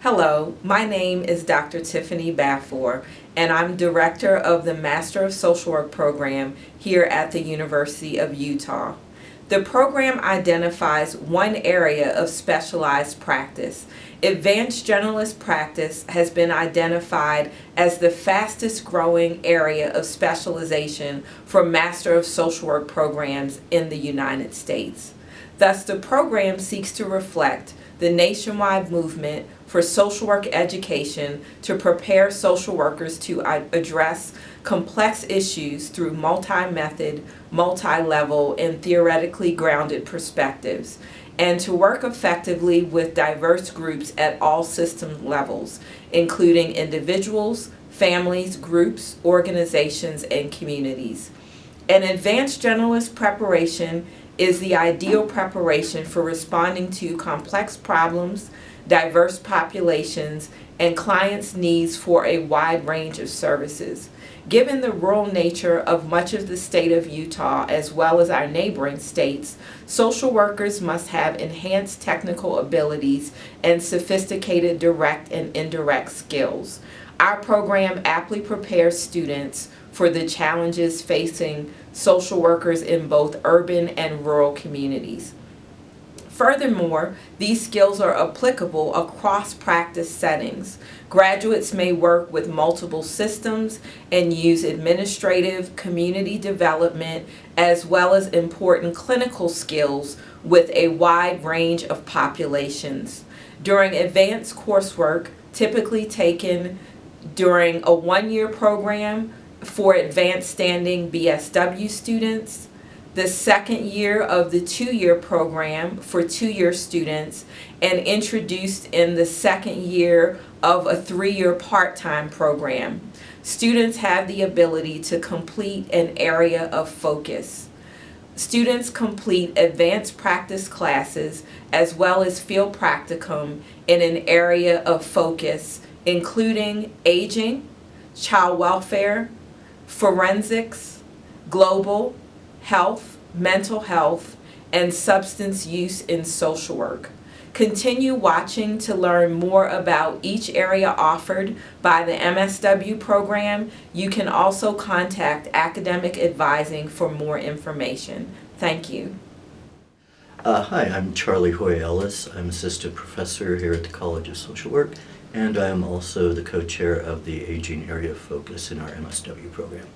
Hello, my name is Dr. Tiffany Baffour, and I'm Director of the Master of Social Work program here at the University of Utah. The program identifies one area of specialized practice. Advanced generalist practice has been identified as the fastest growing area of specialization for Master of Social Work programs in the United States. Thus, the program seeks to reflect the nationwide movement for social work education to prepare social workers to address complex issues through multi-method, multi-level, and theoretically grounded perspectives, and to work effectively with diverse groups at all system levels, including individuals, families, groups, organizations, and communities. An advanced generalist preparation is the ideal preparation for responding to complex problems, diverse populations, and clients' needs for a wide range of services. Given the rural nature of much of the state of Utah, as well as our neighboring states, social workers must have enhanced technical abilities and sophisticated direct and indirect skills. Our program aptly prepares students for the challenges facing social workers in both urban and rural communities. Furthermore, these skills are applicable across practice settings. Graduates may work with multiple systems and use administrative, community development, as well as important clinical skills with a wide range of populations. During advanced coursework, typically taken during a one-year program for advanced standing BSW students, the second year of the two-year program for two-year students, and introduced in the second year of a three-year part-time program. Students have the ability to complete an area of focus. Students complete advanced practice classes as well as field practicum in an area of focus, including aging, child welfare, forensics, global, health, mental health, and substance use in social work. Continue watching to learn more about each area offered by the MSW program. You can also contact Academic Advising for more information. Thank you. Hi, I'm Charlie Hoy-Ellis. I'm Assistant Professor here at the College of Social Work, and I am also the co-chair of the Aging Area Focus in our MSW program.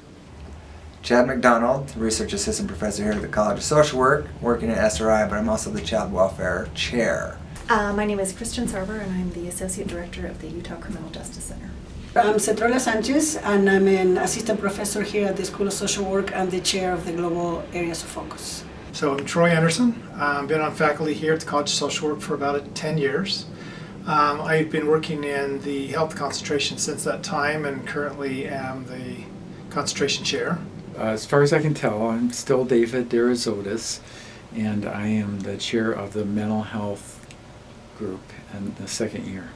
Chad McDonald, Research Assistant Professor here at the College of Social Work, working at SRI, but I'm also the Child Welfare Chair. My name is Christian Sarver, and I'm the Associate Director of the Utah Criminal Justice Center. I'm Cetrola Sanchez, and I'm an Assistant Professor here at the School of Social Work and the Chair of the Global Areas of Focus. So I'm Troy Andersen. I've been on faculty here at the College of Social Work for about 10 years. I've been working in the health concentration since that time and currently am the concentration chair. As far as I can tell, I'm still David Derezotes, and I am the chair of the mental health group in the second year.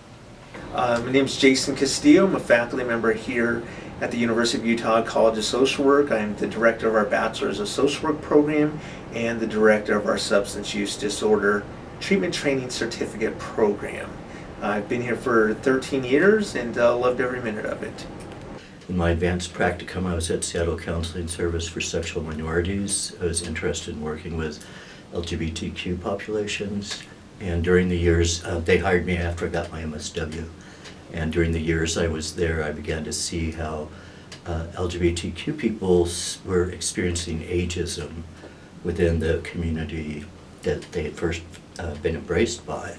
My name is Jason Castillo. I'm a faculty member here at the University of Utah College of Social Work. I'm the director of our Bachelor's of Social Work program and the director of our Substance Use Disorder Treatment Training Certificate program. I've been here for 13 years and loved every minute of it. In my advanced practicum, I was at Seattle Counseling Service for Sexual Minorities. I was interested in working with LGBTQ populations, and during the years, they hired me after I got my MSW. And during the years I was there, I began to see how LGBTQ people were experiencing ageism within the community that they had first been embraced by.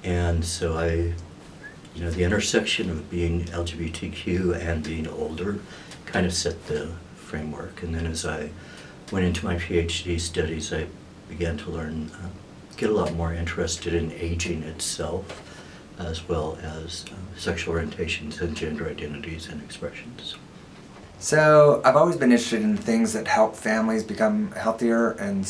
And so the intersection of being LGBTQ and being older kind of set the framework. And then as I went into my PhD studies, I began to get a lot more interested in aging itself, as well as sexual orientations and gender identities and expressions. So I've always been interested in things that help families become healthier and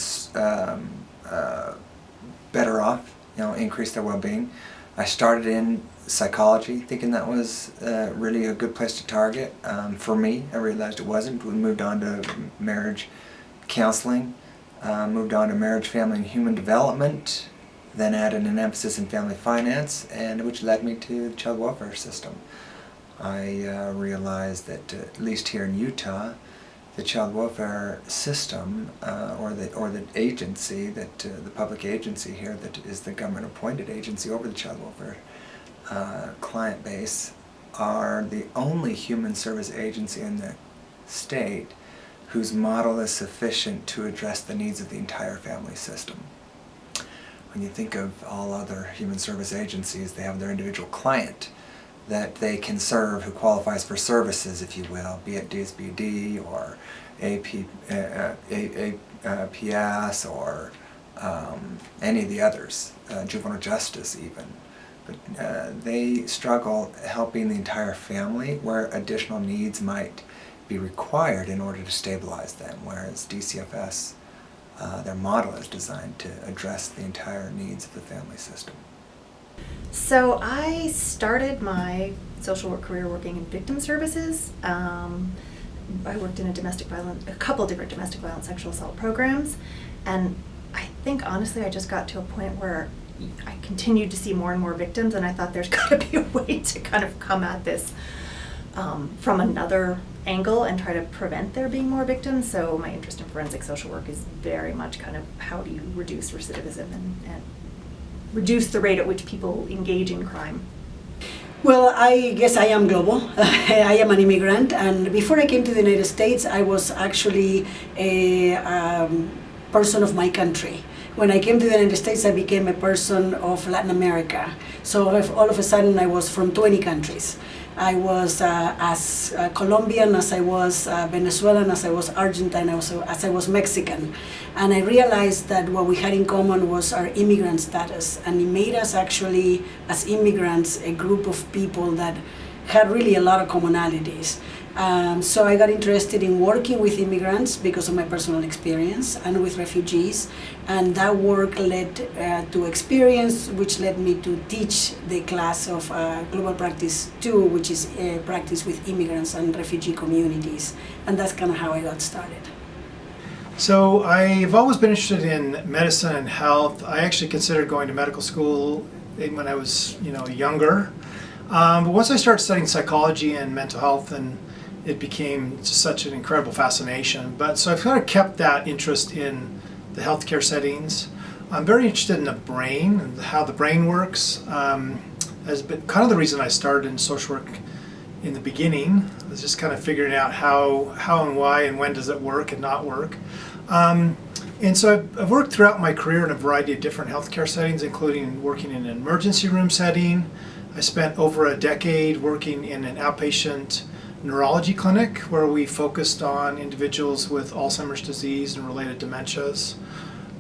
better off, increase their well-being. I started in psychology, thinking that was really a good place to target. For me, I realized it wasn't. We moved on to marriage counseling, moved on to marriage, family, and human development, then added an emphasis in family finance, and which led me to the child welfare system. I realized that at least here in Utah, the child welfare system, or the agency that the public agency here that is the government-appointed agency over the child welfare client base, are the only human service agency in the state whose model is sufficient to address the needs of the entire family system. When you think of all other human service agencies, they have their individual client that they can serve who qualifies for services, if you will, be it DSBD or APS or any of the others, juvenile justice even. But they struggle helping the entire family where additional needs might be required in order to stabilize them, whereas DCFS, their model is designed to address the entire needs of the family system. So I started my social work career working in victim services. I worked in a couple different domestic violence sexual assault programs, and I think honestly I just got to a point where I continued to see more and more victims, and I thought there's got to be a way to kind of come at this from another angle and try to prevent there being more victims. So my interest in forensic social work is very much kind of how do you reduce recidivism and reduce the rate at which people engage in crime. Well, I guess I am global. I am an immigrant, and before I came to the United States, I was actually a person of my country. When I came to the United States, I became a person of Latin America. So all of a sudden, I was from 20 countries. I was as Colombian as I was Venezuelan, as I was Argentine, as I was Mexican. And I realized that what we had in common was our immigrant status. And it made us actually, as immigrants, a group of people that had really a lot of commonalities. So I got interested in working with immigrants because of my personal experience and with refugees. And that work led to experience, which led me to teach the class of Global Practice 2, which is practice with immigrants and refugee communities. And that's kind of how I got started. So I've always been interested in medicine and health. I actually considered going to medical school when I was, younger. But once I started studying psychology and mental health, and it became just such an incredible fascination. So I've kind of kept that interest in the healthcare settings. I'm very interested in the brain and how the brain works. Has been kind of the reason I started in social work in the beginning. I was just kind of figuring out how and why and when does it work and not work. And so I've worked throughout my career in a variety of different healthcare settings, including working in an emergency room setting. I spent over a decade working in an outpatient neurology clinic where we focused on individuals with Alzheimer's disease and related dementias.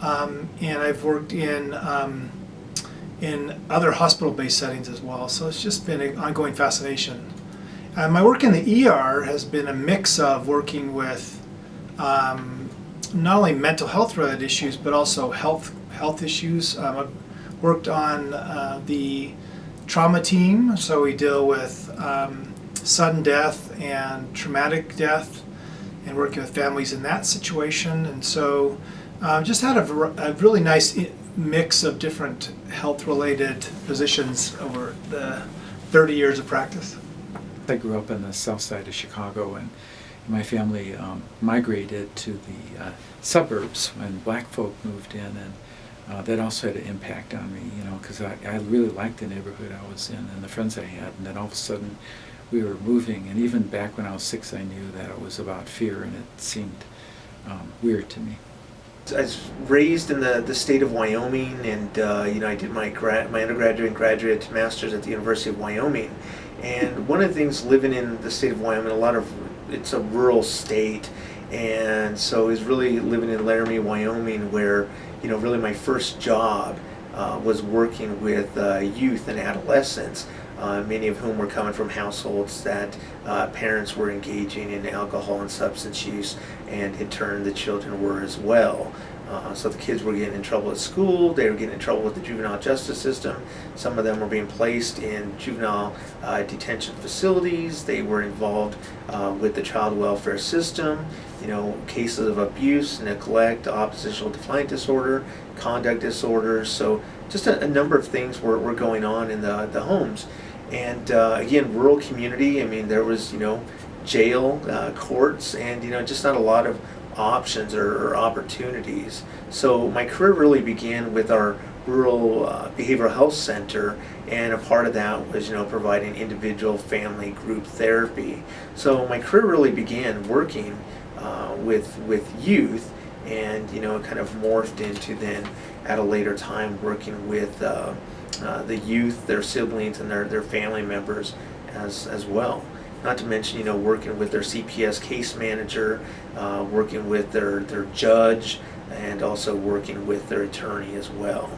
And I've worked in other hospital-based settings as well. So it's just been an ongoing fascination. My work in the ER has been a mix of working with not only mental health related issues, but also health issues. I've worked on the trauma team, so we deal with sudden death and traumatic death and working with families in that situation. And so just had a really nice mix of different health-related positions over the 30 years of practice. I grew up in the south side of Chicago, and my family migrated to the suburbs when black folk moved in, and that also had an impact on me, because I really liked the neighborhood I was in and the friends I had, and then all of a sudden we were moving, and even back when I was 6 I knew that it was about fear, and it seemed weird to me. I was raised in the state of Wyoming, and I did my undergraduate and graduate master's at the University of Wyoming. And one of the things living in the state of Wyoming, it's a rural state, and so I was really living in Laramie, Wyoming, where really my first job was working with youth and adolescents, many of whom were coming from households that parents were engaging in alcohol and substance use, and in turn the children were as well. So the kids were getting in trouble at school, they were getting in trouble with the juvenile justice system, some of them were being placed in juvenile detention facilities, they were involved with the child welfare system, cases of abuse, neglect, oppositional defiant disorder, conduct disorders. So just a number of things were going on in the homes. And again, rural community, I mean, there was, jail, courts, and, just not a lot of options or opportunities. So my career really began with our rural behavioral health center, and a part of that was, providing individual, family, group therapy. So my career really began working with youth, and it kind of morphed into then at a later time working with the youth, their siblings, and their family members as well. Not to mention, working with their CPS case manager, working with their judge, and also working with their attorney as well.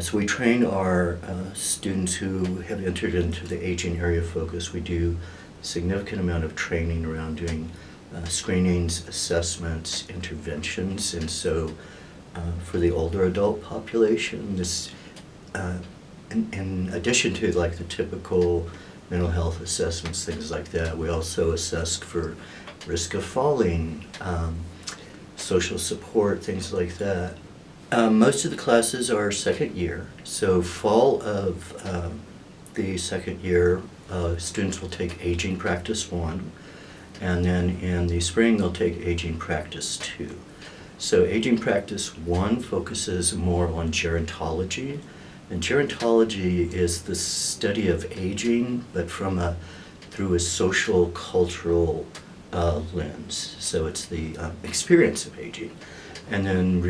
So we train our students who have entered into the aging area focus. We do a significant amount of training around doing screenings, assessments, interventions, and so for the older adult population, this, in addition to like the typical mental health assessments, things like that, we also assess for risk of falling, social support, things like that. Most of the classes are second year, so fall of the second year, students will take Aging Practice 1, and then in the spring they'll take Aging Practice 2. So Aging Practice 1 focuses more on gerontology, and gerontology is the study of aging, but through a social, cultural lens. So it's the experience of aging. And then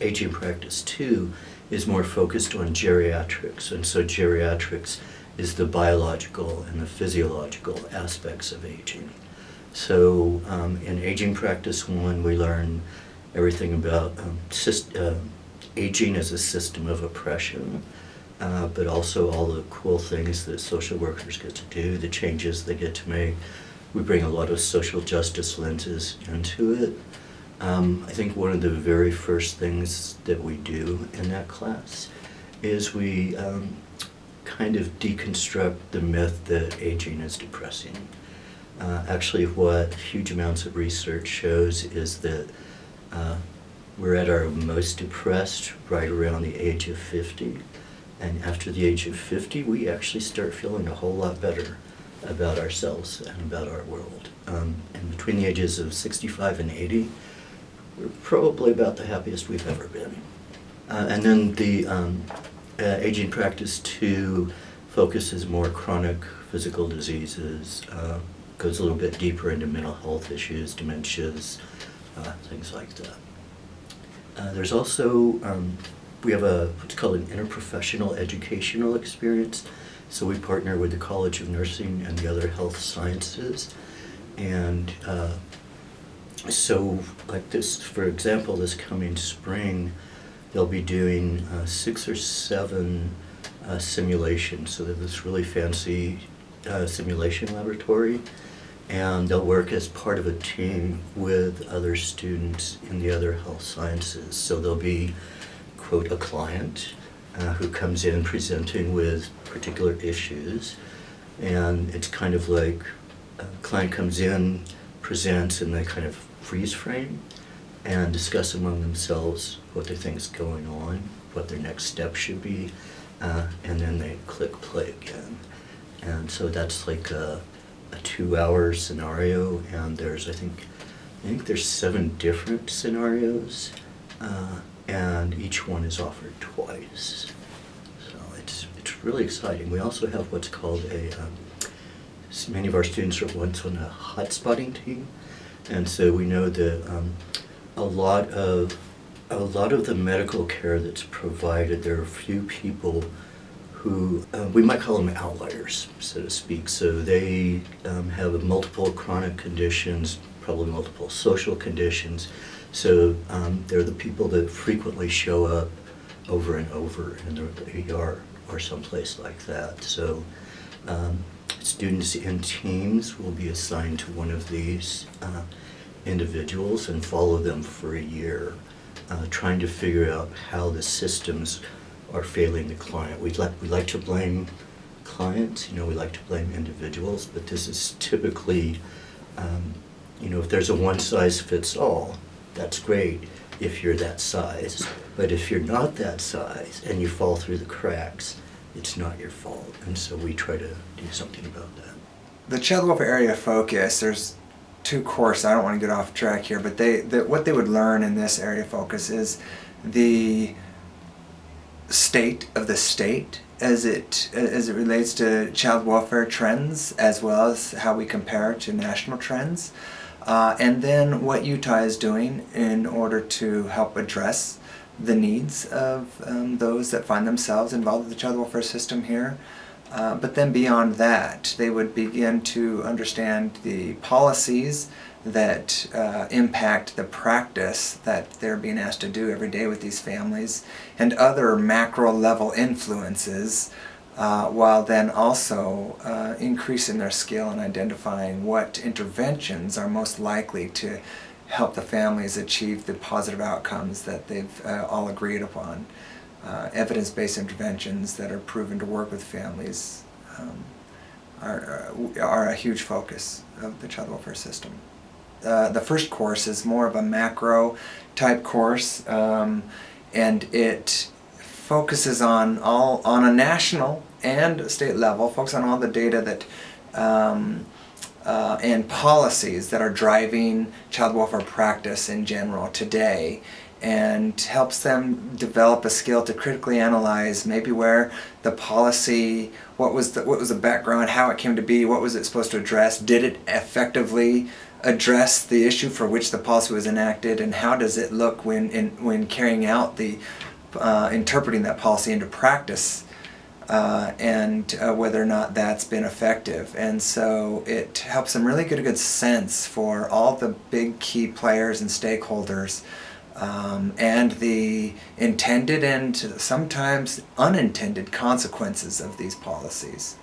Aging Practice 2 is more focused on geriatrics, and so geriatrics is the biological and the physiological aspects of aging. So in Aging Practice 1, we learn everything about aging as a system of oppression, but also all the cool things that social workers get to do, the changes they get to make. We bring a lot of social justice lenses into it. I think one of the very first things that we do in that class is we kind of deconstruct the myth that aging is depressing. Actually, what huge amounts of research shows is that we're at our most depressed right around the age of 50. And after the age of 50, we actually start feeling a whole lot better about ourselves and about our world. And between the ages of 65 and 80, we're probably about the happiest we've ever been. And then the Aging Practice 2 focuses more chronic physical diseases, goes a little bit deeper into mental health issues, dementias, things like that. There's also, we have what's called an interprofessional educational experience. So we partner with the College of Nursing and the other health sciences. And so like this, for example, this coming spring, they'll be doing 6 or 7 simulations. So they have this really fancy simulation laboratory. And they'll work as part of a team with other students in the other health sciences. So there'll be, quote, a client who comes in presenting with particular issues. And it's kind of like a client comes in, presents, and they kind of freeze frame and discuss among themselves what they think is going on, what their next step should be, and then they click play again. And so that's like a 2-hour scenario, and there's I think there's 7 different scenarios, and each one is offered twice. So it's really exciting. We also have what's called many of our students are once on a hot spotting team, and so we know that a lot of the medical care that's provided, there are a few people who, we might call them outliers, so to speak. So they have multiple chronic conditions, probably multiple social conditions. So they're the people that frequently show up over and over in the ER or someplace like that. So students in teams will be assigned to one of these individuals and follow them for a year, trying to figure out how the systems are failing the client. We like to blame clients, we like to blame individuals, but this is typically, if there's a one-size-fits-all, that's great, if you're that size. But if you're not that size and you fall through the cracks, it's not your fault. And so we try to do something about that. The child welfare area of focus, there's two courses. I don't want to get off track here, but what they would learn in this area of focus is the state of the state as it relates to child welfare trends, as well as how we compare to national trends, and then what Utah is doing in order to help address the needs of those that find themselves involved with the child welfare system here. But then beyond that, they would begin to understand the policies that impact the practice that they're being asked to do every day with these families, and other macro level influences, while then also increasing their skill in identifying what interventions are most likely to help the families achieve the positive outcomes that they've all agreed upon. Evidence-based interventions that are proven to work with families are a huge focus of the child welfare system. The first course is more of a macro type course, and it focuses on a national and state level, focus on all the data that and policies that are driving child welfare practice in general today, and helps them develop a skill to critically analyze maybe where the policy, what was the background, how it came to be, what was it supposed to address, did it effectively address the issue for which the policy was enacted, and how does it look when carrying out the interpreting that policy into practice, and whether or not that's been effective. And so it helps them really get a good sense for all the big key players and stakeholders, and the intended and sometimes unintended consequences of these policies.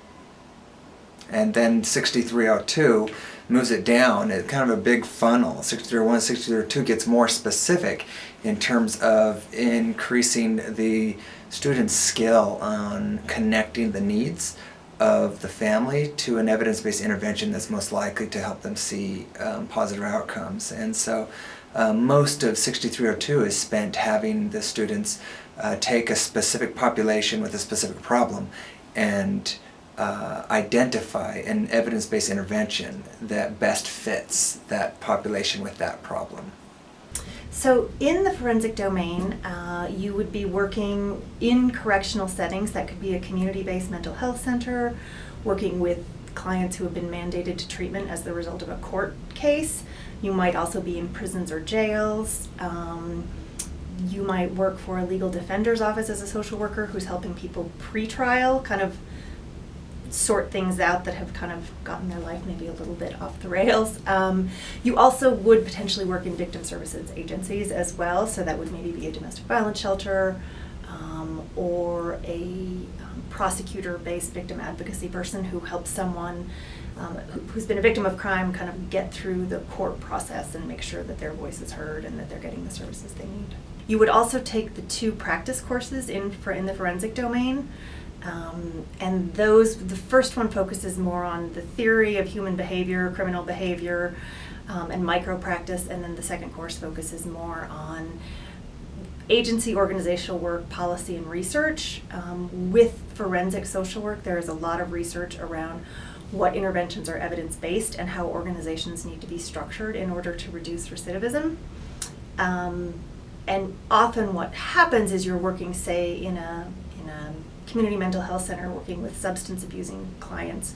And then 6302 moves it down. It's kind of a big funnel. 6301, 6302 gets more specific in terms of increasing the student's skill on connecting the needs of the family to an evidence-based intervention that's most likely to help them see positive outcomes. And so most of 6302 is spent having the students take a specific population with a specific problem and identify an evidence-based intervention that best fits that population with that problem. So in the forensic domain, you would be working in correctional settings. That could be a community-based mental health center, working with clients who have been mandated to treatment as the result of a court case. You might also be in prisons or jails. You might work for a legal defender's office as a social worker who's helping people pre-trial kind of sort things out that have kind of gotten their life maybe a little bit off the rails. You also would potentially work in victim services agencies as well, so that would maybe be a domestic violence shelter, or a prosecutor-based victim advocacy person who helps someone who's been a victim of crime kind of get through the court process and make sure that their voice is heard and that they're getting the services they need. You would also take the 2 practice courses in the forensic domain. And the first one focuses more on the theory of human behavior, criminal behavior, and micro-practice, and then the second course focuses more on agency organizational work, policy, and research. With forensic social work, there is a lot of research around what interventions are evidence-based and how organizations need to be structured in order to reduce recidivism. And often what happens is you're working, say, in a community mental health center, working with substance abusing clients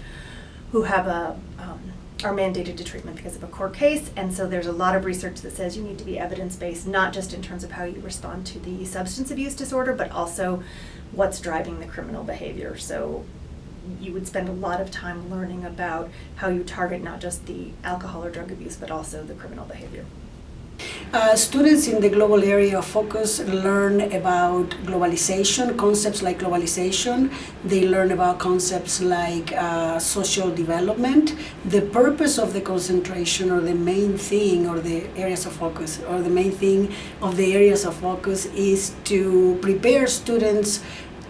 who have are mandated to treatment because of a court case. And so there's a lot of research that says you need to be evidence-based, not just in terms of how you respond to the substance abuse disorder, but also what's driving the criminal behavior. So you would spend a lot of time learning about how you target not just the alcohol or drug abuse, but also the criminal behavior. Students in the global area of focus learn about globalization, concepts like globalization. They learn about concepts like social development. The purpose of the concentration, or the main thing, or the areas of focus, or the main thing of the areas of focus is to prepare students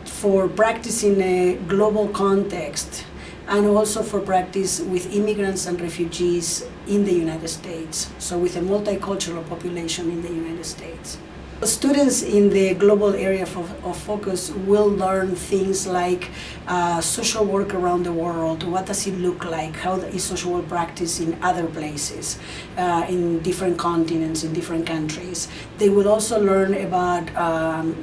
for practicing a global context and also for practice with immigrants and refugees in the United States, so with a multicultural population in the United States. Students in the global area of focus will learn things like social work around the world. What does it look like? How is social work practiced in other places, in different continents, in different countries? They will also learn about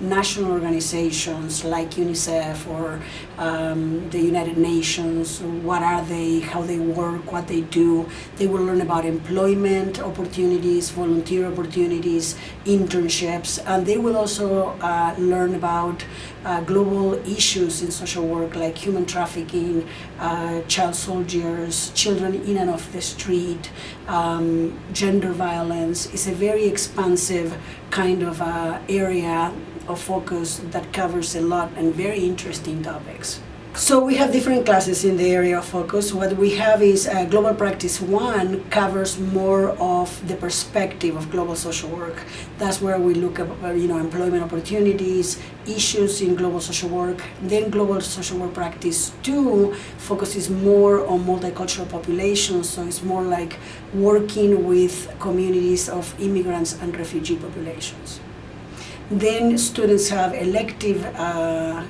national organizations like UNICEF or the United Nations. What are they? How they work? What they do? They will learn about employment opportunities, volunteer opportunities, internships. And they will also learn about global issues in social work like human trafficking, child soldiers, children in and off the street, gender violence. It's a very expansive kind of area of focus that covers a lot and very interesting topics. So we have different classes in the area of focus. What we have is Global Practice 1 covers more of the perspective of global social work. That's where we look at employment opportunities, issues in global social work. Then Global Social Work Practice 2 focuses more on multicultural populations, so it's more like working with communities of immigrants and refugee populations. Then students have elective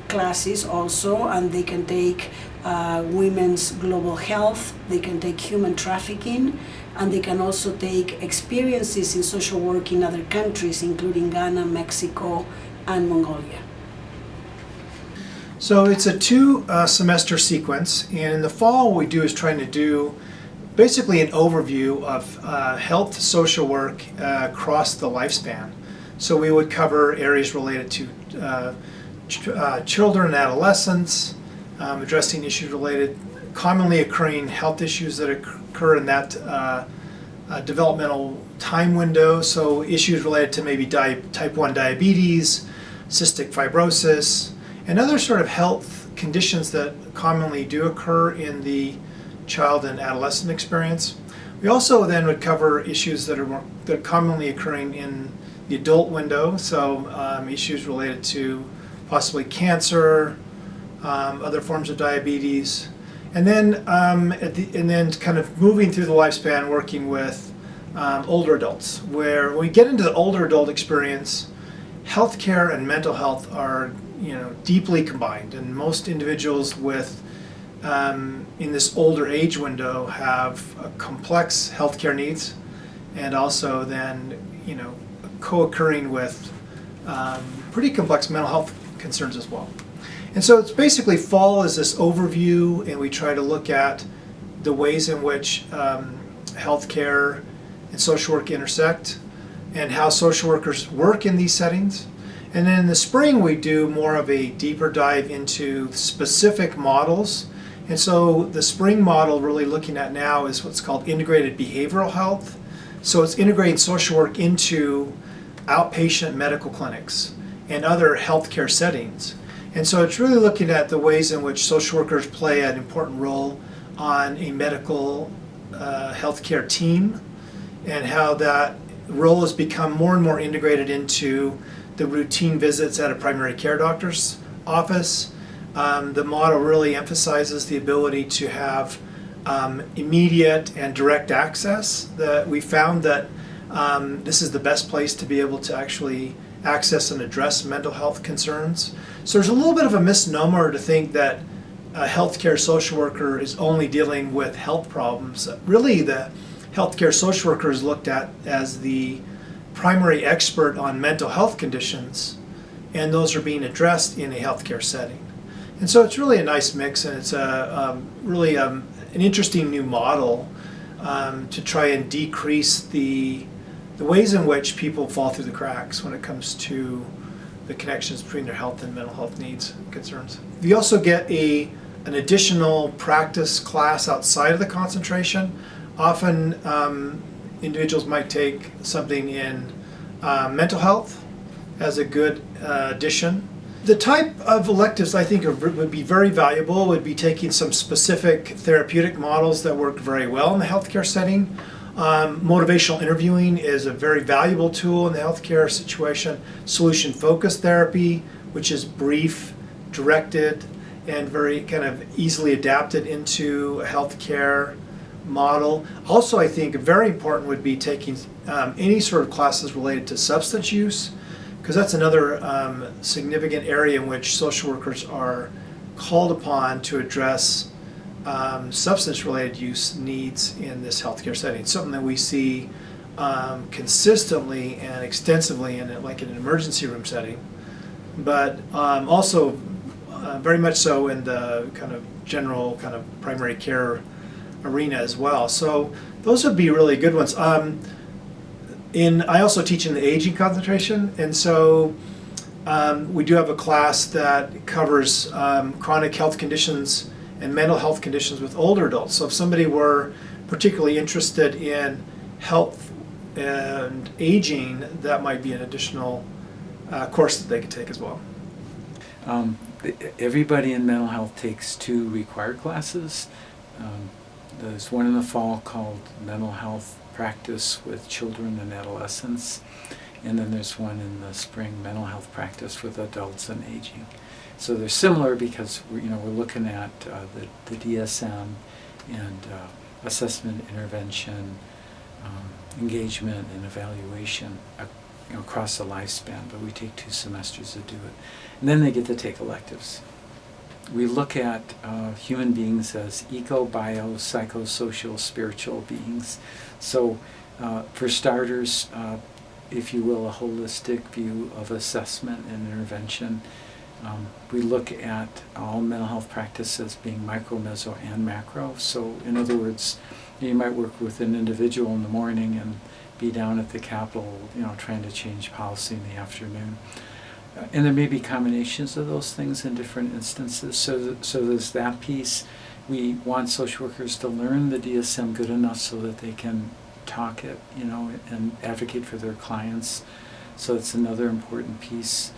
classes also, and they can take women's global health, they can take human trafficking, and they can also take experiences in social work in other countries, including Ghana, Mexico, and Mongolia. So it's a two-semester sequence, and in the fall what we do is trying to do basically an overview of health social work across the lifespan. So we would cover areas related to children and adolescents, addressing issues related, commonly occurring health issues that occur in that developmental time window. So issues related to maybe type 1 diabetes, cystic fibrosis, and other sort of health conditions that commonly do occur in the child and adolescent experience. We also then would cover issues that are commonly occurring in the adult window, so issues related to possibly cancer, other forms of diabetes, and then kind of moving through the lifespan, working with older adults. Where when we get into the older adult experience, healthcare and mental health are deeply combined, and most individuals with in this older age window have complex healthcare needs, and also then co-occurring with pretty complex mental health concerns as well. And so it's basically fall is this overview, and we try to look at the ways in which healthcare and social work intersect, and how social workers work in these settings. And then in the spring we do more of a deeper dive into specific models. And so the spring model really looking at now is what's called integrated behavioral health. So it's integrating social work into outpatient medical clinics and other healthcare settings. And so it's really looking at the ways in which social workers play an important role on a medical healthcare team, and how that role has become more and more integrated into the routine visits at a primary care doctor's office. The model really emphasizes the ability to have immediate and direct access. That we found that this is the best place to be able to actually access and address mental health concerns. So there's a little bit of a misnomer to think that a healthcare social worker is only dealing with health problems. Really, the healthcare social worker is looked at as the primary expert on mental health conditions, and those are being addressed in a healthcare setting. And so it's really a nice mix, and it's really an interesting new model to try and decrease the ways in which people fall through the cracks when it comes to the connections between their health and mental health needs and concerns. We also get an additional practice class outside of the concentration. Often individuals might take something in mental health as a good addition. The type of electives I think would be very valuable would be taking some specific therapeutic models that work very well in the healthcare setting. Motivational interviewing is a very valuable tool in the healthcare situation. Solution-focused therapy, which is brief, directed, and very kind of easily adapted into a healthcare model. Also, I think very important would be taking any sort of classes related to substance use, because that's another significant area in which social workers are called upon to address substance-related use needs in this healthcare setting. It's something that we see consistently and extensively in an emergency room setting, but also very much so in the kind of general kind of primary care arena as well. So those would be really good ones. I also teach in the aging concentration, and so we do have a class that covers chronic health conditions and mental health conditions with older adults. So if somebody were particularly interested in health and aging, that might be an additional course that they could take as well. Everybody in mental health takes 2 required classes. There's one in the fall called Mental Health Practice with Children and Adolescents, and then there's one in the spring, Mental Health Practice with Adults and Aging. So they're similar because we're looking at the DSM and assessment, intervention, engagement, and evaluation across the lifespan. But we take 2 semesters to do it, and then they get to take electives. We look at human beings as eco, bio, psychosocial, spiritual beings. So for starters, if you will, a holistic view of assessment and intervention. We look at all mental health practices being micro, meso, and macro. So in other words, you might work with an individual in the morning and be down at the Capitol, trying to change policy in the afternoon. And there may be combinations of those things in different instances. So there's that piece. We want social workers to learn the DSM good enough so that they can talk it, and advocate for their clients. So it's another important piece.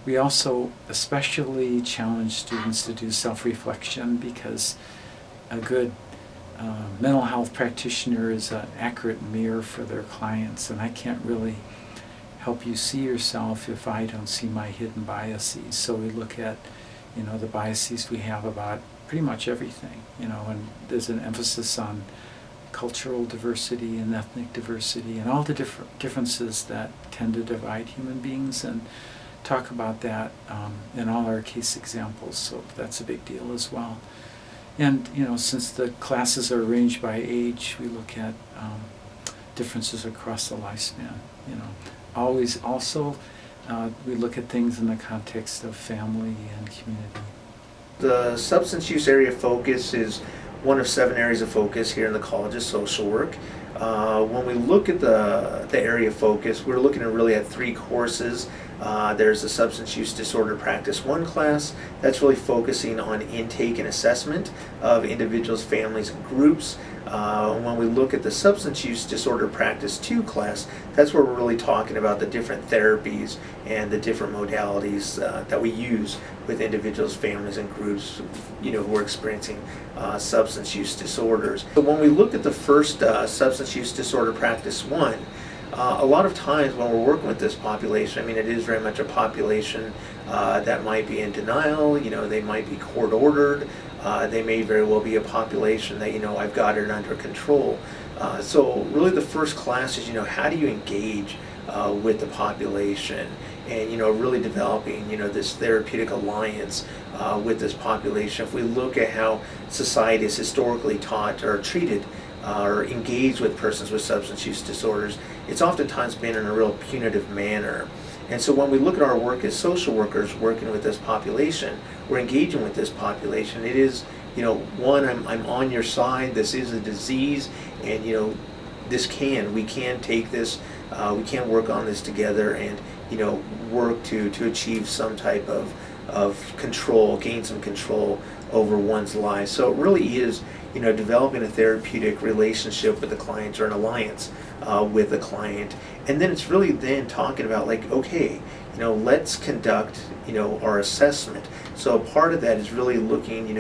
We also especially challenge students to do self-reflection, because a good mental health practitioner is an accurate mirror for their clients, and I can't really help you see yourself if I don't see my hidden biases. So we look at, the biases we have about pretty much everything, and there's an emphasis on cultural diversity and ethnic diversity and all the differences that tend to divide human beings, and talk about that in all our case examples. So that's a big deal as well. And since the classes are arranged by age, we look at differences across the lifespan. Always also we look at things in the context of family and community. The substance use area of focus is one of 7 areas of focus here in the College of Social Work. When we look at the area of focus, we're looking at 3 courses. There's a Substance Use Disorder Practice 1 class that's really focusing on intake and assessment of individuals, families, and groups. When we look at the Substance Use Disorder Practice 2 class, that's where we're really talking about the different therapies and the different modalities that we use with individuals, families, and groups who are experiencing substance use disorders. So when we look at the first Substance Use Disorder Practice 1, a lot of times when we're working with this population, it is very much a population that might be in denial, they might be court ordered, they may very well be a population that, I've got it under control. So really the first class is, how do you engage with the population, and, really developing, this therapeutic alliance with this population. If we look at how society is historically taught or treated or engaged with persons with substance use disorders, it's oftentimes been in a real punitive manner. And so when we look at our work as social workers working with this population, we're engaging with this population. It is, one, I'm on your side, this is a disease, and we can take this, we can work on this together and, work to achieve some type of control, gain some control over one's life. So it really is, developing a therapeutic relationship with the client, or an alliance with the client. And then it's really then talking about okay, let's conduct, our assessment. So part of that is really looking,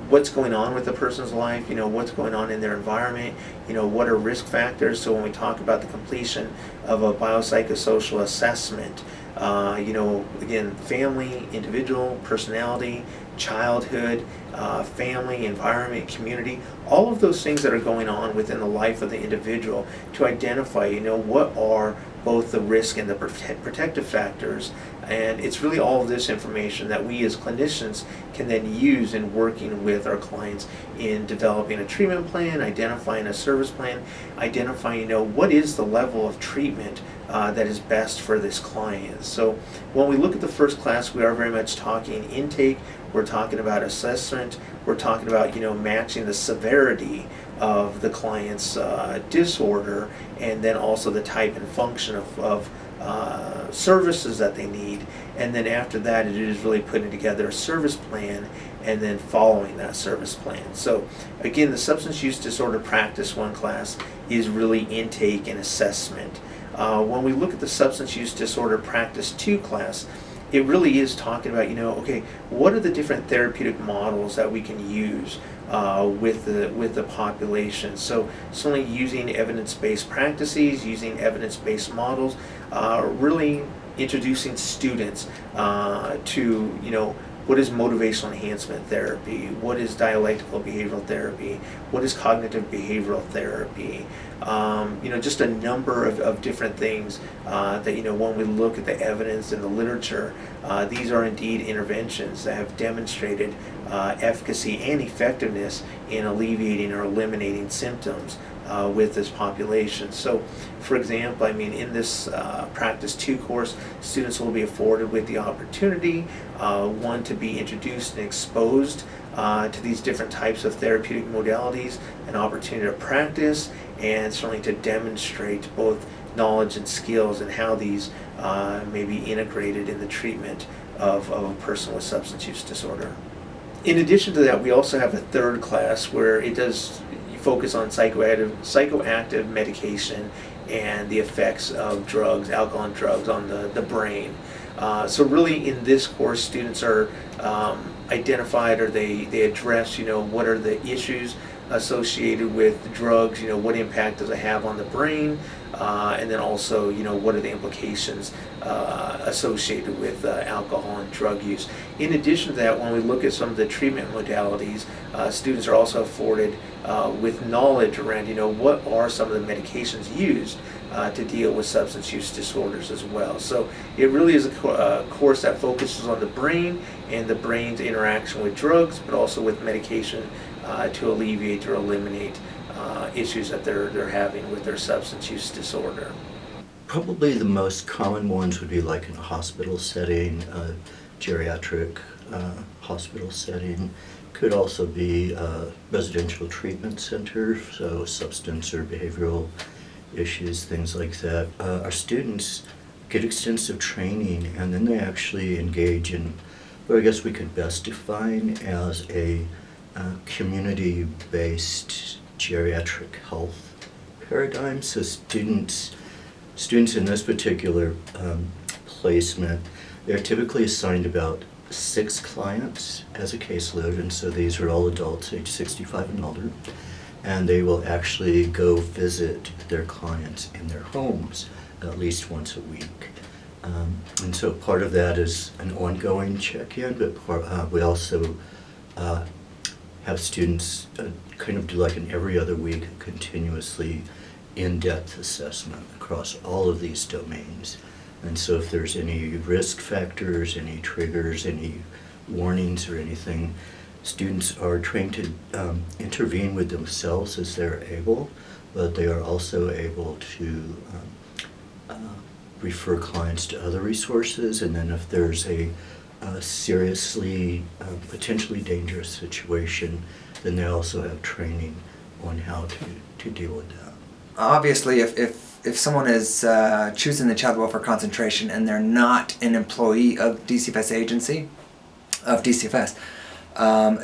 what's going on with the person's life, what's going on in their environment, what are risk factors. So when we talk about the completion of a biopsychosocial assessment, Again, family, individual, personality, childhood, family, environment, community, all of those things that are going on within the life of the individual to identify, what are both the risk and the protective factors. And it's really all of this information that we as clinicians can then use in working with our clients in developing a treatment plan, identifying a service plan, identifying, what is the level of treatment that is best for this client. So when we look at the first class, we are very much talking intake, we're talking about assessment, we're talking about, matching the severity of the client's disorder, and then also the type and function of services that they need. And then after that, it is really putting together a service plan and then following that service plan. So again, the substance use disorder practice 1 class is really intake and assessment. When we look at the substance use disorder practice 2 class, it really is talking about, okay, what are the different therapeutic models that we can use with the population. So certainly using evidence-based practices, using evidence-based models, really introducing students to, what is motivational enhancement therapy? What is dialectical behavioral therapy? What is cognitive behavioral therapy? Just a number of different things that, when we look at the evidence in the literature, these are indeed interventions that have demonstrated efficacy and effectiveness in alleviating or eliminating symptoms with this population. So, for example, in this Practice 2 course, students will be afforded with the opportunity, one, to be introduced and exposed to these different types of therapeutic modalities, an opportunity to practice, and certainly to demonstrate both knowledge and skills and how these may be integrated in the treatment of a person with substance use disorder. In addition to that, we also have a 3rd class where it does focus on psychoactive medication and the effects of drugs, alcohol and drugs on the brain. So really in this course, students are identified, or they address, what are the issues associated with drugs, what impact does it have on the brain, and then also, what are the implications associated with alcohol and drug use. In addition to that, when we look at some of the treatment modalities, students are also afforded with knowledge around, what are some of the medications used to deal with substance use disorders as well. So it really is a course that focuses on the brain and the brain's interaction with drugs, but also with medication to alleviate or eliminate issues that they're having with their substance use disorder. Probably the most common ones would be like in a hospital setting, a geriatric hospital setting. Could also be a residential treatment center, so substance or behavioral issues, things like that. Our students get extensive training, and then they actually engage in what I guess we could best define as a community-based geriatric health paradigm. So students in this particular placement, they're typically assigned about 6 clients as a caseload, and so these are all adults age 65 and older, and they will actually go visit their clients in their homes at least once a week. And so part of that is an ongoing check-in, but we also have students kind of do like an every other week continuously in-depth assessment across all of these domains. And so if there's any risk factors, any triggers, any warnings or anything, students are trained to intervene with themselves as they're able, but they are also able to refer clients to other resources, and then if there's a seriously, potentially dangerous situation, then they also have training on how to deal with that. Obviously, if someone is choosing the child welfare concentration and they're not an employee of DCFS agency,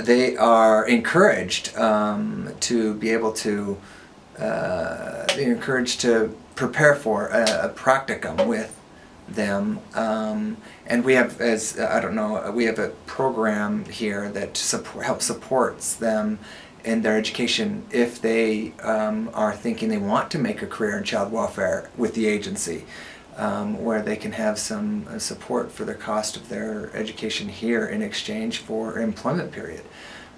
they are encouraged to be able to prepare for a practicum with them, and we have, we have a program here that helps supports them in their education if they are thinking they want to make a career in child welfare with the agency. where they can have some support for the cost of their education here in exchange for an employment period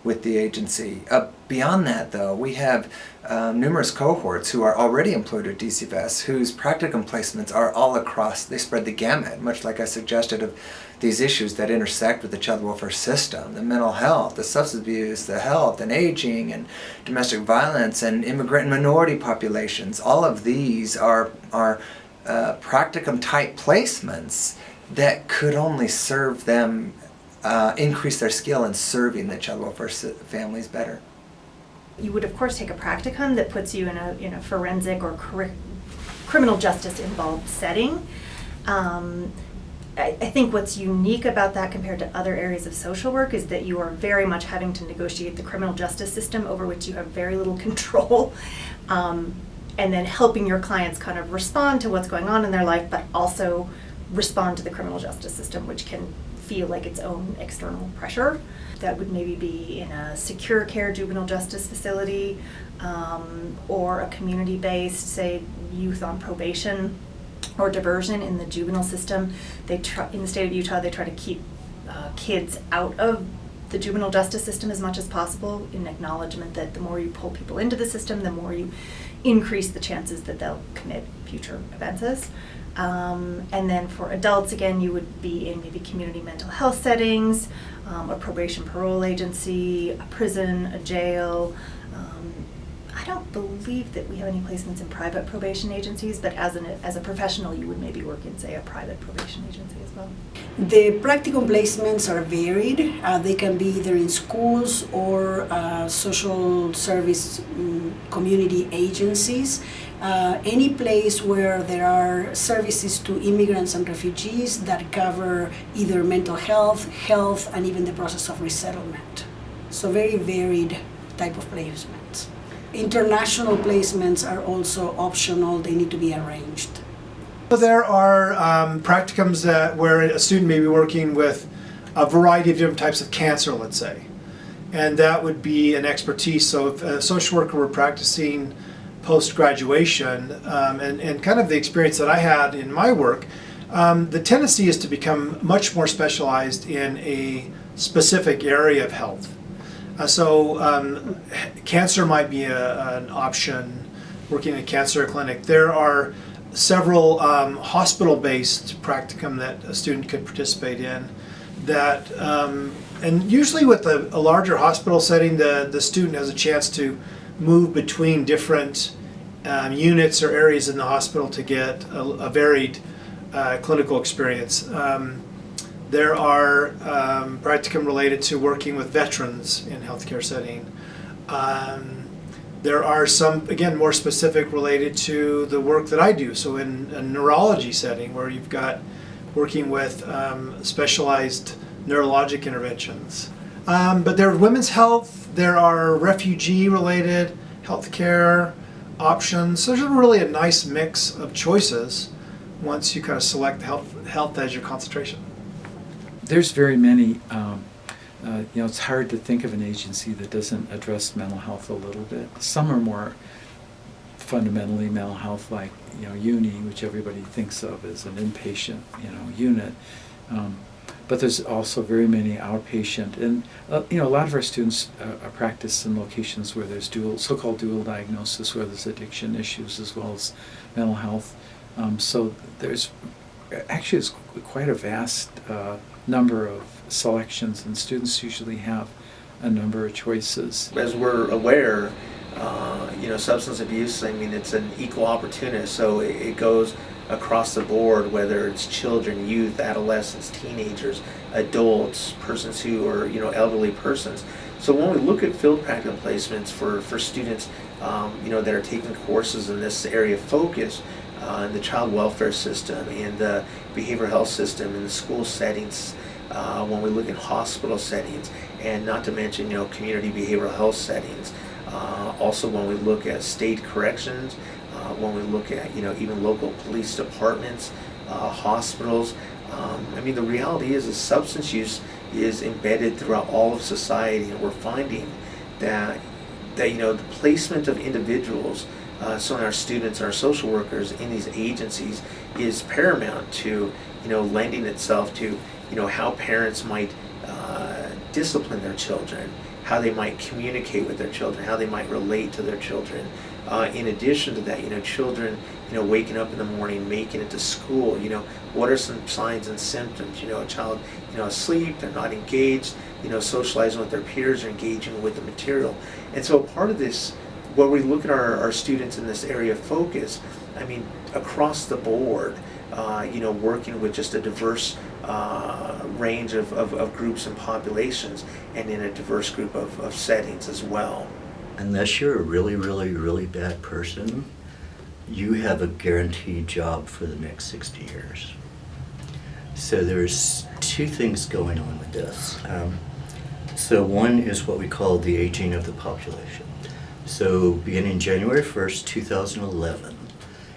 with the agency. Beyond that, though, we have numerous cohorts who are already employed at DCFS whose practicum placements are all across, they spread the gamut, much like I suggested, of these issues that intersect with the child welfare system, the mental health, the substance abuse, the health and aging and domestic violence and immigrant and minority populations. All of these are practicum type placements that could only serve them, increase their skill in serving the child welfare families better. You would of course take a practicum that puts you in a forensic or criminal justice involved setting. I think what's unique about that compared to other areas of social work is that you are very much having to negotiate the criminal justice system over which you have very little control, and then helping your clients kind of respond to what's going on in their life, but also respond to the criminal justice system, which can feel like its own external pressure. That would maybe be in a secure care juvenile justice facility, or a community-based, say, youth on probation or diversion in the juvenile system. In the state of Utah, they try to keep kids out of the juvenile justice system as much as possible, in acknowledgement that the more you pull people into the system, the more you increase the chances that they'll commit future offenses. And then for adults, again, you would be in maybe community mental health settings, a probation parole agency, a prison, a jail. I don't believe that we have any placements in private probation agencies, but as a professional, you would maybe work in, say, a private probation agency as well. The practicum placements are varied. They can be either in schools or social service community agencies. Any place where there are services to immigrants and refugees that cover either mental health, and even the process of resettlement. So very varied type of placements. International placements are also optional. They need to be arranged. There are practicums where a student may be working with a variety of different types of cancer, let's say. And that would be an expertise. So if a social worker were practicing post-graduation, and kind of the experience that I had in my work, the tendency is to become much more specialized in a specific area of health. So cancer might be an option, working in a cancer clinic. There are several hospital-based practicum that a student could participate in that, and usually with a larger hospital setting, the student has a chance to move between different units or areas in the hospital to get a varied clinical experience. There are practicum related to working with veterans in healthcare setting. There are some, again, more specific related to the work that I do. So in a neurology setting where you've got working with specialized neurologic interventions. But there are women's health, there are refugee related healthcare options. So there's really a nice mix of choices once you kind of select health as your concentration. There's very many, it's hard to think of an agency that doesn't address mental health a little bit. Some are more fundamentally mental health, like, uni, which everybody thinks of as an inpatient, unit. But there's also very many outpatient, and a lot of our students practice in locations where there's so-called dual diagnosis, where there's addiction issues as well as mental health. So there's actually quite a vast number of selections, and students usually have a number of choices. As we're aware, substance abuse, it's an equal opportunist, so it goes across the board, whether it's children, youth, adolescents, teenagers, adults, persons who are, elderly persons. So when we look at field practicum placements for students, that are taking courses in this area of focus, in the child welfare system, in the behavioral health system, in the school settings, when we look at hospital settings, and not to mention, community behavioral health settings. Also when we look at state corrections, when we look at, even local police departments, hospitals. The reality is substance use is embedded throughout all of society, and we're finding that the placement of individuals so in our students, our social workers in these agencies is paramount to, lending itself to, how parents might discipline their children, how they might communicate with their children, how they might relate to their children. In addition to that, children, waking up in the morning, making it to school, what are some signs and symptoms? A child, asleep, they're not engaged, socializing with their peers or engaging with the material. And so part of this, where we look at our students in this area of focus, across the board, working with just a diverse range of groups and populations, and in a diverse group of settings as well. Unless you're a really, really, really bad person, you have a guaranteed job for the next 60 years. So there's two things going on with this. So one is what we call the aging of the population. So beginning January 1st, 2011,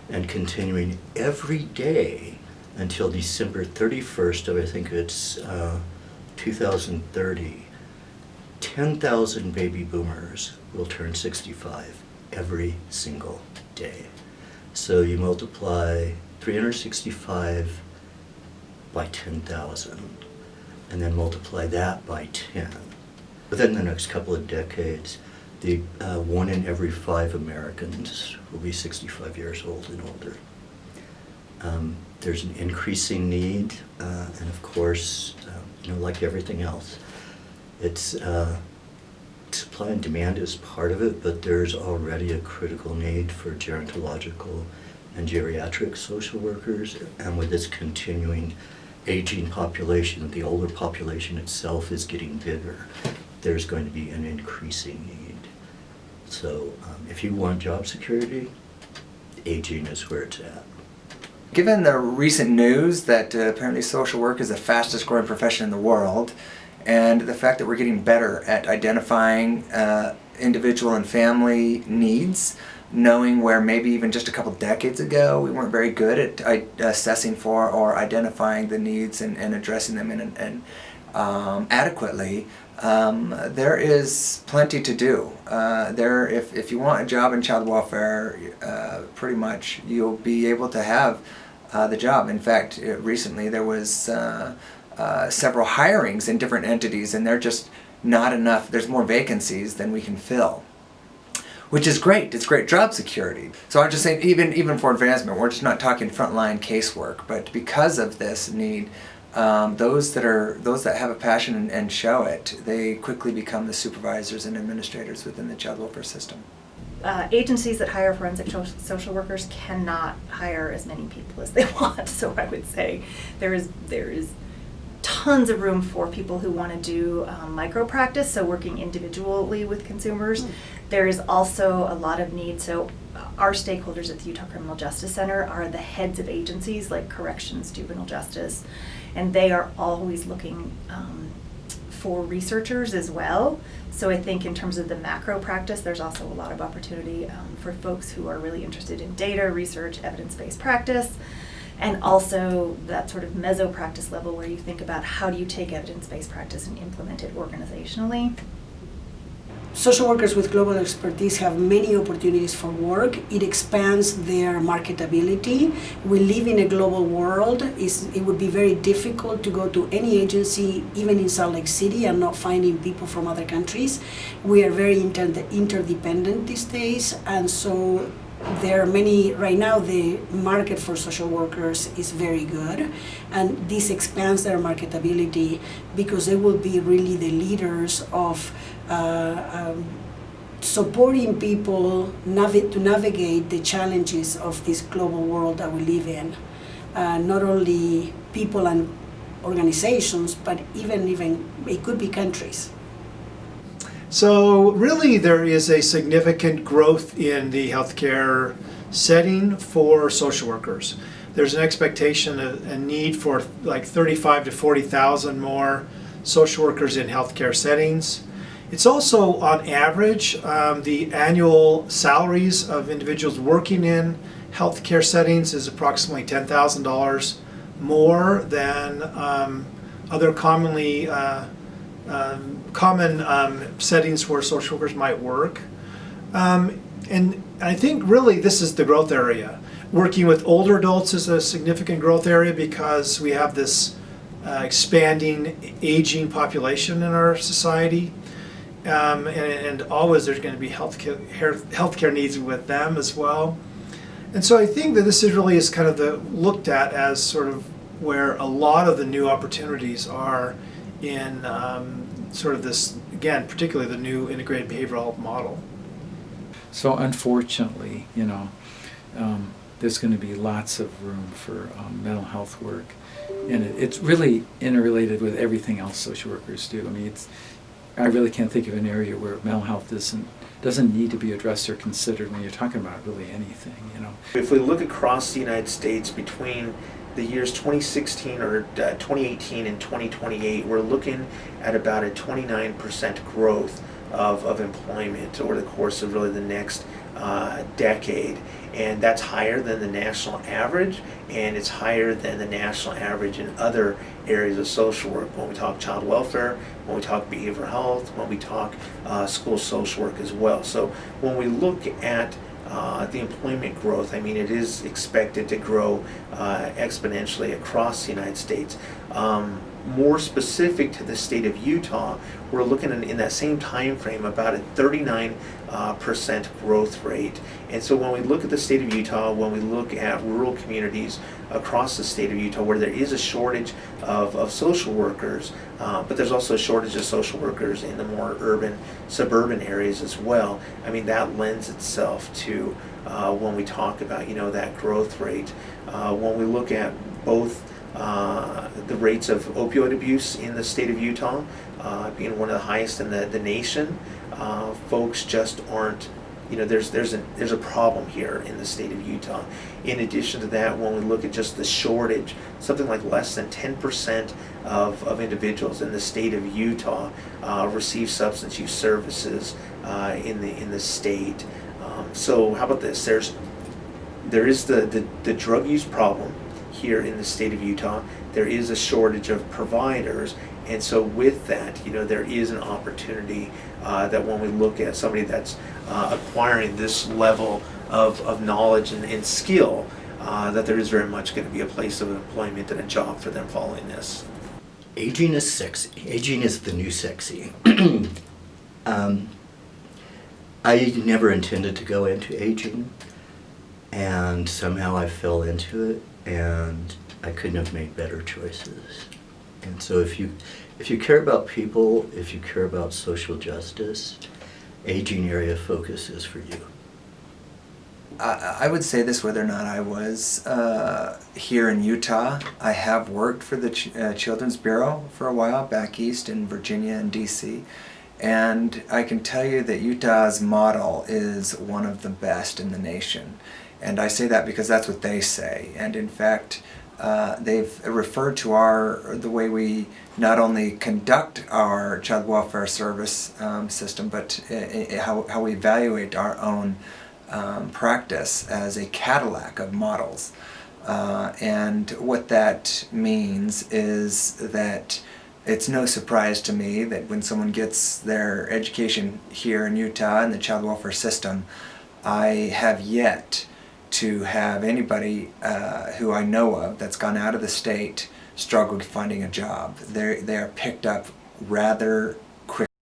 and continuing every day until December 31st of, I think it's 2030, 10,000 baby boomers will turn 65 every single day. So you multiply 365 by 10,000, and then multiply that by 10. Within the next couple of decades, the 1 in every 5 Americans will be 65 years old and older. There's an increasing need, and of course, like everything else, it's supply and demand is part of it, but there's already a critical need for gerontological and geriatric social workers, and with this continuing aging population, the older population itself is getting bigger, there's going to be an increasing need. So if you want job security, aging is where it's at. Given the recent news that apparently social work is the fastest growing profession in the world, and the fact that we're getting better at identifying individual and family needs, knowing where maybe even just a couple decades ago we weren't very good at assessing for or identifying the needs and addressing them adequately, there is plenty to do. If you want a job in child welfare, pretty much you'll be able to have the job. In fact, recently there was several hirings in different entities, and they're just not enough. There's more vacancies than we can fill, which is great. It's great job security. So I'm just saying, even for advancement, we're just not talking frontline casework, but because of this need, those that have a passion and show it, they quickly become the supervisors and administrators within the child welfare system. Agencies that hire forensic social workers cannot hire as many people as they want. So I would say there is tons of room for people who want to do micro practice, so working individually with consumers. There is also a lot of need. So our stakeholders at the Utah Criminal Justice Center are the heads of agencies like corrections, juvenile justice, and they are always looking for researchers as well. So I think in terms of the macro practice, there's also a lot of opportunity for folks who are really interested in data, research, evidence-based practice, and also that sort of meso practice level where you think about how do you take evidence-based practice and implement it organizationally. Social workers with global expertise have many opportunities for work. It expands their marketability. We live in a global world. It would be very difficult to go to any agency, even in Salt Lake City, and not finding people from other countries. We are very interdependent these days, and so there are many, right now the market for social workers is very good, and this expands their marketability because they will be really the leaders of supporting people to navigate the challenges of this global world that we live in. Not only people and organizations, but even it could be countries. So really there is a significant growth in the healthcare setting for social workers. There's an expectation, a need for like 35 to 40,000 more social workers in healthcare settings. It's also on average, the annual salaries of individuals working in healthcare settings is approximately $10,000 more than other common settings where social workers might work. And I think really this is the growth area. Working with older adults is a significant growth area because we have this expanding, aging population in our society. And always there's going to be healthcare needs with them as well. And so I think that this is kind of looked at as sort of where a lot of the new opportunities are in sort of this, again, particularly the new integrated behavioral health model. So unfortunately, there's going to be lots of room for mental health work, and it's really interrelated with everything else social workers do. I mean, I really can't think of an area where mental health doesn't need to be addressed or considered when you're talking about really anything. If we look across the United States between the years 2016 or 2018 and 2028, we're looking at about a 29% growth of employment over the course of really the next decade. And that's higher than the national average, and it's higher than the national average in other areas of social work. When we talk child welfare, when we talk behavioral health, when we talk school social work as well. So when we look at the employment growth, I mean, it is expected to grow exponentially across the United States. More specific to the state of Utah, we're looking in that same time frame about a 39% growth rate. And so when we look at the state of Utah, when we look at rural communities across the state of Utah where there is a shortage of social workers, but there's also a shortage of social workers in the more urban, suburban areas as well, I mean, that lends itself to when we talk about, that growth rate. When we look at both the rates of opioid abuse in the state of Utah, being one of the highest in the nation, folks just aren't, there's a problem here in the state of Utah. In addition to that, when we look at just the shortage, something like less than 10% of individuals in the state of Utah receive substance use services in the state. So how about this? There is the drug use problem here in the state of Utah. There is a shortage of providers, and so with that, there is an opportunity that when we look at somebody that's acquiring this level of knowledge and skill, that there is very much going to be a place of employment and a job for them following this. Aging is sexy. Aging is the new sexy. I never intended to go into aging, and somehow I fell into it, and I couldn't have made better choices. And so if you care about people, if you care about social justice, aging area focus is for you. I would say this whether or not I was here in Utah. I have worked for the Children's Bureau for a while back east in Virginia and DC. And I can tell you that Utah's model is one of the best in the nation. And I say that because that's what they say. And in fact, they've referred to the way we not only conduct our child welfare service system, but how we evaluate our own practice as a Cadillac of models. And what that means is that it's no surprise to me that when someone gets their education here in Utah in the child welfare system, I have yet to have anybody who I know of that's gone out of the state struggle finding a job. They are picked up rather